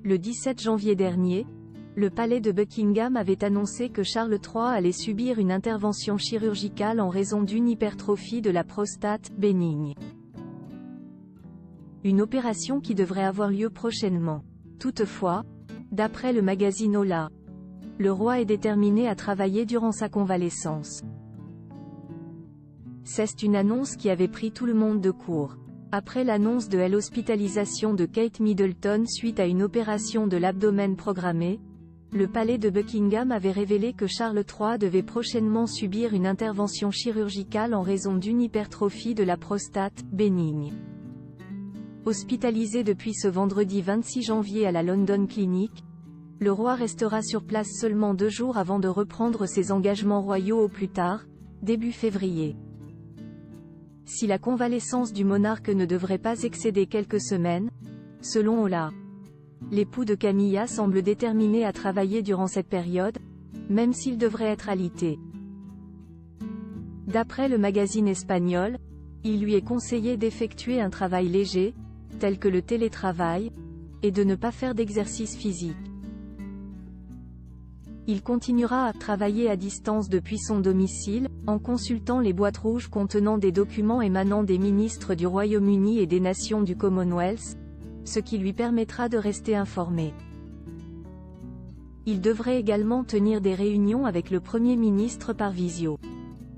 Le 17 janvier dernier, le palais de Buckingham avait annoncé que Charles III allait subir une intervention chirurgicale en raison d'une hypertrophie de la prostate, bénigne. Une opération qui devrait avoir lieu prochainement. Toutefois, d'après le magazine Hola, le roi est déterminé à travailler durant sa convalescence. C'est une annonce qui avait pris tout le monde de court. Après l'annonce de l'hospitalisation de Kate Middleton suite à une opération de l'abdomen programmée, le palais de Buckingham avait révélé que Charles III devait prochainement subir une intervention chirurgicale en raison d'une hypertrophie de la prostate, bénigne. Hospitalisé depuis ce vendredi 26 janvier à la London Clinic, le roi restera sur place seulement 2 jours avant de reprendre ses engagements royaux au plus tard, début février. Si la convalescence du monarque ne devrait pas excéder quelques semaines, selon Hola, l'époux de Camilla semble déterminé à travailler durant cette période, même s'il devrait être alité. D'après le magazine espagnol, il lui est conseillé d'effectuer un travail léger, tel que le télétravail, et de ne pas faire d'exercice physique. Il continuera à travailler à distance depuis son domicile, en consultant les boîtes rouges contenant des documents émanant des ministres du Royaume-Uni et des nations du Commonwealth, ce qui lui permettra de rester informé. Il devrait également tenir des réunions avec le Premier ministre par visio.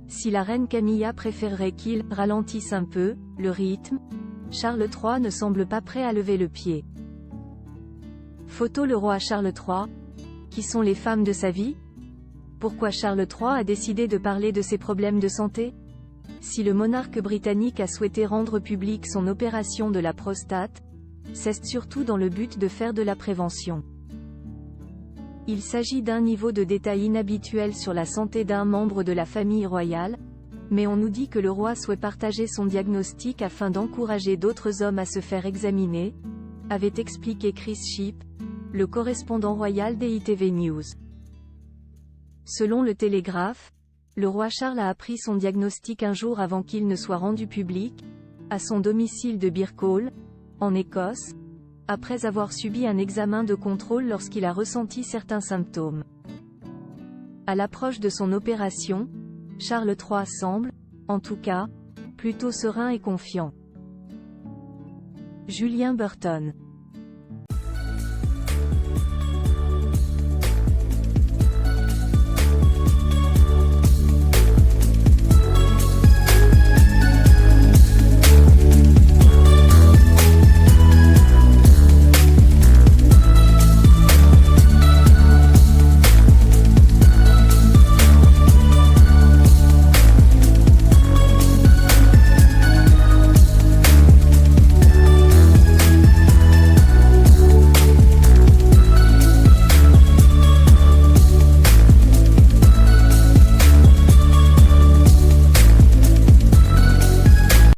Si la reine Camilla préférerait qu'il ralentisse un peu le rythme, Charles III ne semble pas prêt à lever le pied. Photo le roi Charles III. Qui sont les femmes de sa vie? Pourquoi Charles III a décidé de parler de ses problèmes de santé? Si le monarque britannique a souhaité rendre publique son opération de la prostate, c'est surtout dans le but de faire de la prévention. Il s'agit d'un niveau de détail inhabituel sur la santé d'un membre de la famille royale, mais on nous dit que le roi souhaite partager son diagnostic afin d'encourager d'autres hommes à se faire examiner, avait expliqué Chris Shipp, le correspondant royal d'ITV News. Selon le Télégraphe, le roi Charles a appris son diagnostic un jour avant qu'il ne soit rendu public, à son domicile de Birkhall, en Écosse, après avoir subi un examen de contrôle lorsqu'il a ressenti certains symptômes. À l'approche de son opération, Charles III semble, en tout cas, plutôt serein et confiant. Julien Burton.